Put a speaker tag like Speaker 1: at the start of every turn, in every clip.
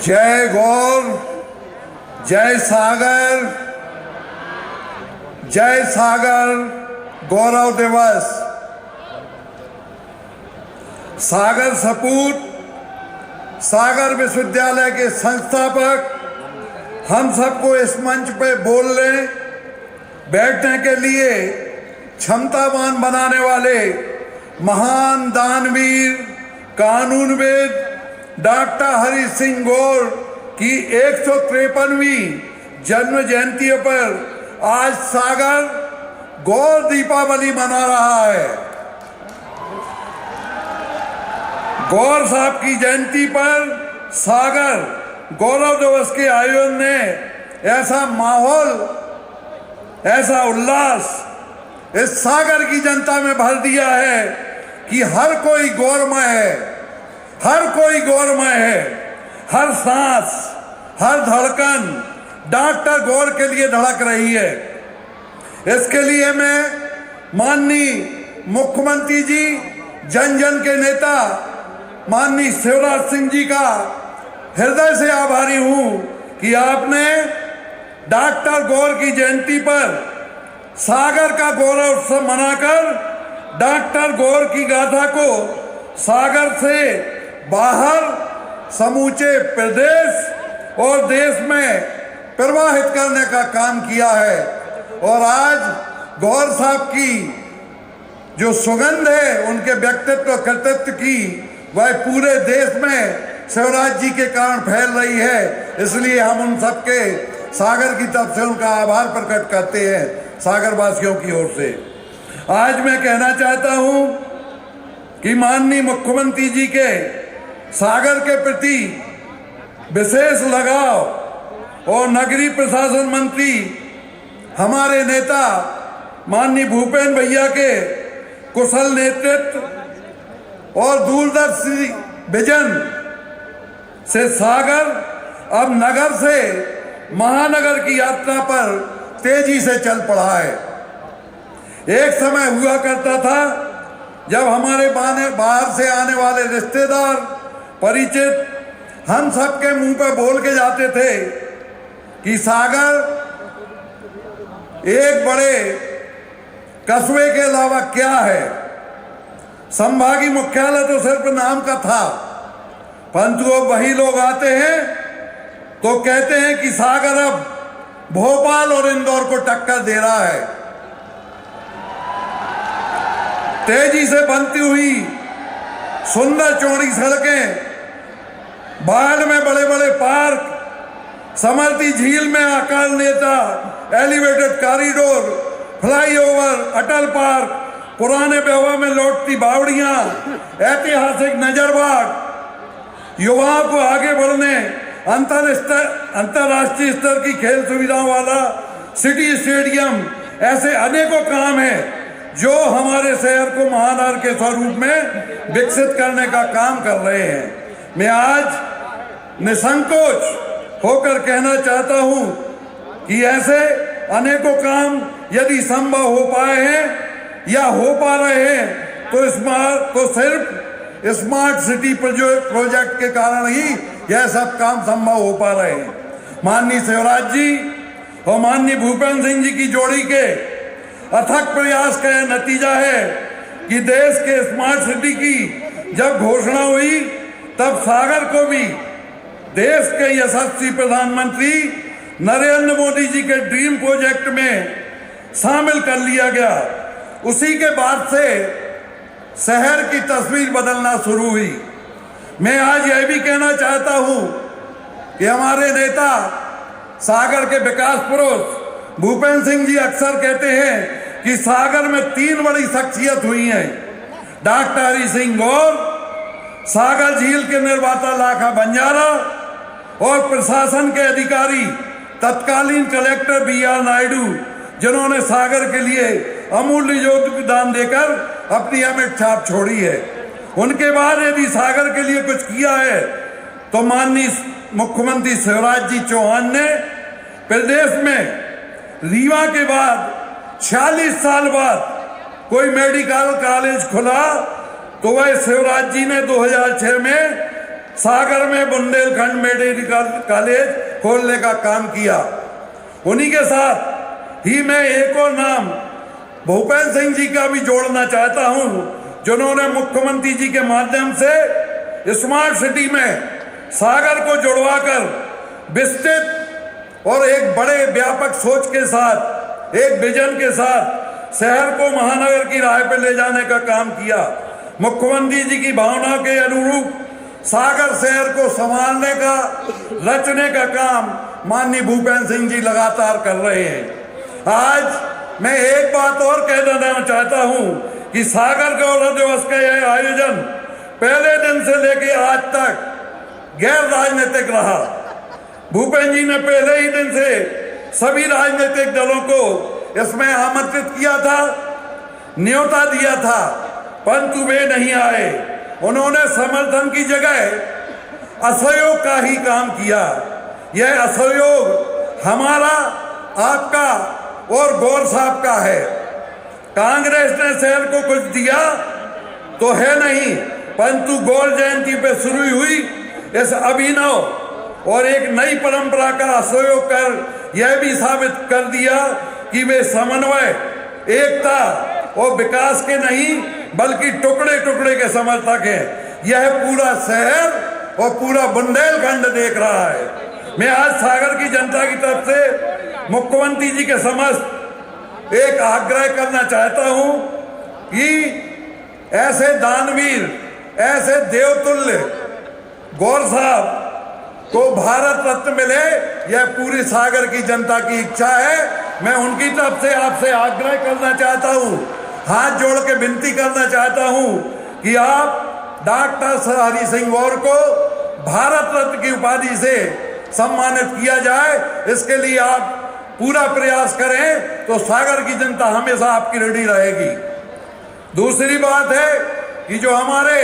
Speaker 1: जय गौर, जय सागर, जय सागर गौरव दिवस। सागर सपूत सागर विश्वविद्यालय के संस्थापक हम सबको इस मंच पे बोलने बैठने के लिए क्षमतावान बनाने वाले महान दानवीर कानूनविद डॉक्टर हरि सिंह गौर की 153वीं जन्म जयंती पर आज सागर गौर दीपावली मना रहा है। गौर साहब की जयंती पर सागर गौरव दिवस के आयोजन ने ऐसा माहौल, ऐसा उल्लास इस सागर की जनता में भर दिया है कि हर कोई गौरमय है, हर कोई गौरमय है। हर सांस, हर धड़कन डॉक्टर गौर के लिए धड़क रही है। इसके लिए मैं माननीय मुख्यमंत्री जी, जन जन के नेता माननीय शिवराज सिंह जी का हृदय से आभारी हूं कि आपने डॉक्टर गौर की जयंती पर सागर का गौरव उत्सव मनाकर डॉक्टर गौर की गाथा को सागर से बाहर समूचे प्रदेश और देश में प्रवाहित करने का काम किया है। और आज गौर साहब की जो सुगंध है उनके व्यक्तित्व कृतित्व की, वह पूरे देश में शिवराज जी के कारण फैल रही है। इसलिए हम उन सबके सागर की तरफ से उनका आभार प्रकट करते हैं, सागर वासियों की ओर से। आज मैं कहना चाहता हूं कि माननीय मुख्यमंत्री जी के सागर के प्रति विशेष लगाव और नगरीय प्रशासन मंत्री हमारे नेता माननीय भूपेंद्र भैया के कुशल नेतृत्व और दूरदर्शी विजन से सागर अब नगर से महानगर की यात्रा पर तेजी से चल पड़ा है। एक समय हुआ करता था जब हमारे बाहर से आने वाले रिश्तेदार, परिचित हम सबके मुंह पे बोल के जाते थे कि सागर एक बड़े कस्बे के अलावा क्या है। संभागीय मुख्यालय तो सिर्फ नाम का था, परंतु अब वही लोग आते हैं तो कहते हैं कि सागर अब भोपाल और इंदौर को टक्कर दे रहा है। तेजी से बनती हुई सुंदर चौड़ी सड़कें, बाढ़ में बड़े बड़े पार्क, समर्थी झील में आकार नेता एलिवेटेड कॉरिडोर, फ्लाईओवर, अटल पार्क, पुराने बेवा में लौटती बावड़ियां, ऐतिहासिक नजरबाग, युवाओं को आगे बढ़ने अंतरराष्ट्रीय स्तर की खेल सुविधाओं वाला सिटी स्टेडियम, ऐसे अनेकों काम हैं जो हमारे शहर को महानगर के स्वरूप में विकसित करने का काम कर रहे हैं। मैं आज निसंकोच होकर कहना चाहता हूं कि ऐसे अनेकों काम यदि संभव हो पाए हैं या हो पा रहे हैं तो सिर्फ स्मार्ट सिटी प्रोजेक्ट के कारण ही यह सब काम संभव हो पा रहे हैं। माननीय शिवराज जी और माननीय भूपेंद्र सिंह जी की जोड़ी के अथक प्रयास का यह नतीजा है कि देश के स्मार्ट सिटी की जब घोषणा हुई तब सागर को भी देश के यशस्वी प्रधानमंत्री नरेंद्र मोदी जी के ड्रीम प्रोजेक्ट में शामिल कर लिया गया। उसी के बाद से शहर की तस्वीर बदलना शुरू हुई। मैं आज यह भी कहना चाहता हूं कि हमारे नेता सागर के विकास पुरुष भूपेंद्र सिंह जी अक्सर कहते हैं कि सागर में 3 बड़ी शख्सियत हुई हैं। डॉक्टर हरि सिंह गौर, सागर झील के निर्माता लाखा बंजारा और प्रशासन के अधिकारी तत्कालीन कलेक्टर BR नायडू, जिन्होंने सागर के लिए अमूल्य योगदान देकर अपनी अमिट छाप छोड़ी है। उनके बाद यदि सागर के लिए कुछ किया है तो माननीय मुख्यमंत्री शिवराज जी चौहान ने प्रदेश में रीवा के बाद 46 साल बाद कोई मेडिकल कॉलेज खुला तो वह शिवराज जी ने 2006 में सागर में बुंदेलखंड मेडिकल कॉलेज खोलने का काम किया। उन्हीं के साथ ही मैं एक और नाम भूपेंद्र सिंह जी का भी जोड़ना चाहता हूं, जिन्होंने मुख्यमंत्री जी के माध्यम से स्मार्ट सिटी में सागर को जुड़वाकर विस्तृत और एक बड़े व्यापक सोच के साथ, एक विजन के साथ शहर को महानगर की राह पर ले जाने का काम किया। मुख्यमंत्री जी की भावना के अनुरूप सागर शहर को संभालने का, रचने का काम माननीय भूपेंद्र सिंह जी लगातार कर रहे हैं। आज मैं एक बात और कह देना चाहता हूं कि सागर गौरव दिवस का यह आयोजन पहले दिन से लेकर आज तक गैर राजनीतिक रहा। भूपेंद्र जी ने पहले ही दिन से सभी राजनीतिक दलों को इसमें आमंत्रित किया था, न्योता दिया था, परंतु वे नहीं आए। उन्होंने समर्थन की जगह असहयोग का ही काम किया। यह असहयोग हमारा, आपका और गौर साहब का है। कांग्रेस ने शहर को कुछ दिया तो है नहीं, परंतु गौर जयंती पे शुरू हुई इस अभिनव और एक नई परंपरा का असहयोग कर यह भी साबित कर दिया कि वे समन्वय, एकता और विकास के नहीं बल्कि टुकड़े टुकड़े के समर्थक हैं। यह पूरा शहर और पूरा बुंदेलखंड देख रहा है। मैं आज सागर की जनता की तरफ से मुख्यमंत्री जी के समक्ष एक आग्रह करना चाहता हूं कि ऐसे दानवीर, ऐसे देवतुल्य गौर साहब को भारत रत्न मिले, यह पूरी सागर की जनता की इच्छा है। मैं उनकी तरफ से आपसे आग्रह करना चाहता हूं, हाथ जोड़ के विनती करना चाहता हूं कि आप डॉक्टर हरि सिंह गौर को भारत रत्न की उपाधि से सम्मानित किया जाए। इसके लिए आप पूरा प्रयास करें तो सागर की जनता हमेशा आपकी रेडी रहेगी। दूसरी बात है कि जो हमारे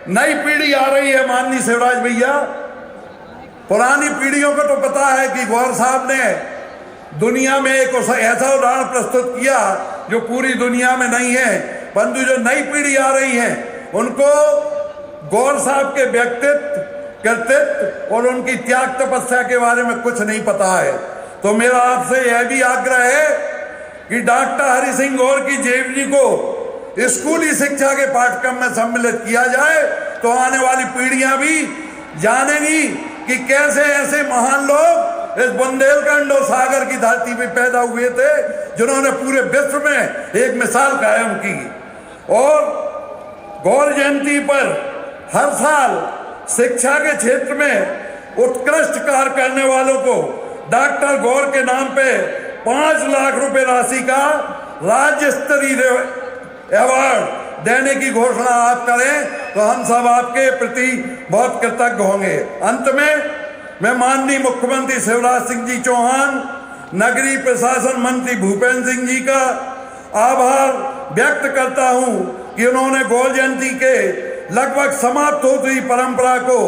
Speaker 1: नई पीढ़ी आ रही है, माननीय शिवराज भैया, पुरानी पीढ़ियों को तो पता है कि गौर साहब ने दुनिया में एक ऐसा उदाहरण प्रस्तुत किया जो पूरी दुनिया में नहीं है, परंतु जो नई पीढ़ी आ रही है उनको गौर साहब के व्यक्तित्व, कृतित्व और उनकी त्याग तपस्या के बारे में कुछ नहीं पता है। तो मेरा आपसे यह भी आग्रह है कि डॉक्टर हरि सिंह गौर की जीवनी को स्कूली शिक्षा के पाठ्यक्रम में सम्मिलित किया जाए तो आने वाली पीढ़ियां भी जानेंगी कि कैसे ऐसे महान लोग इस बुंदेलखंड और सागर की धरती पे पैदा हुए थे, जिन्होंने पूरे विश्व में एक मिसाल कायम की। और गौर जयंती पर हर साल शिक्षा के क्षेत्र में उत्कृष्ट कार्य करने वालों को डॉक्टर गौर के नाम पे 5 लाख रुपए राशि का राज्य स्तरीय अवार्ड देने की घोषणा आप करें तो हम सब आपके प्रति बहुत कृतज्ञ होंगे। अंत में मैं माननीय मुख्यमंत्री शिवराज सिंह जी चौहान, नगरीय प्रशासन मंत्री भूपेंद्र सिंह जी का आभार व्यक्त करता हूं कि उन्होंने गौर जयंती के लगभग समाप्त होती परंपरा को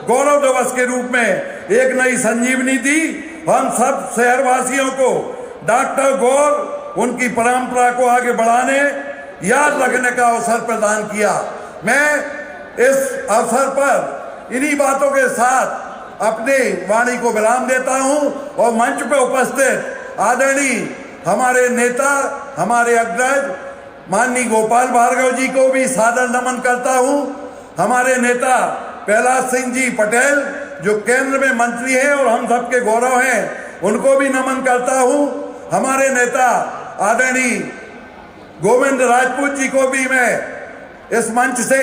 Speaker 1: गौरव दिवस के रूप में एक नई संजीवनी दी। हम सब शहरवासियों को डॉक्टर गौर, उनकी परंपरा को आगे बढ़ाने, याद रखने का अवसर प्रदान किया। मैं इस अवसर पर इन्हीं बातों के साथ अपनी वाणी को विराम देता हूं और मंच पर उपस्थित आदरणीय हमारे नेता, हमारे अग्रज माननीय गोपाल भार्गव जी को भी सादर नमन करता हूं। हमारे नेता प्रहलाद सिंह जी पटेल जो केंद्र में मंत्री हैं और हम सबके गौरव हैं, उनको भी नमन करता हूं। हमारे नेता आदरणीय गोविंद राजपूत जी को भी मैं इस मंच से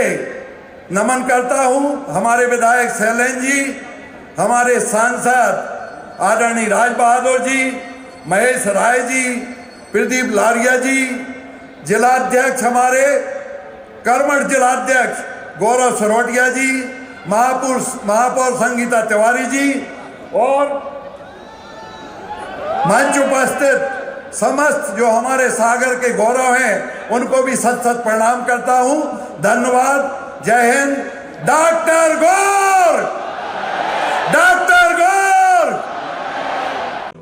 Speaker 1: नमन करता हूं। हमारे विधायक शैलेंद्र जी, हमारे सांसद आदरणीय राज बहादुर जी, महेश राय जी, प्रदीप लारिया जी, जिलाध्यक्ष हमारे कर्मठ जिलाध्यक्ष गौरव सरोटिया जी, महापौर संगीता तिवारी जी और मंच उपस्थित समस्त जो हमारे सागर के गौरव हैं उनको भी सत सत प्रणाम करता हूं। धन्यवाद। जय हिंद। डॉक्टर गौर, डॉक्टर गौर।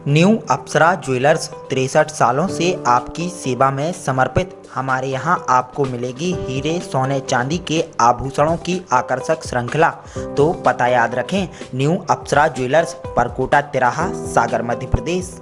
Speaker 2: न्यू अप्सरा ज्वेलर्स 63 सालों से आपकी सेवा में समर्पित। हमारे यहाँ आपको मिलेगी हीरे, सोने, चांदी के आभूषणों की आकर्षक श्रृंखला। तो पता याद रखें, न्यू अप्सरा ज्वेलर्स, परकोटा तिराहा, सागर, मध्य प्रदेश।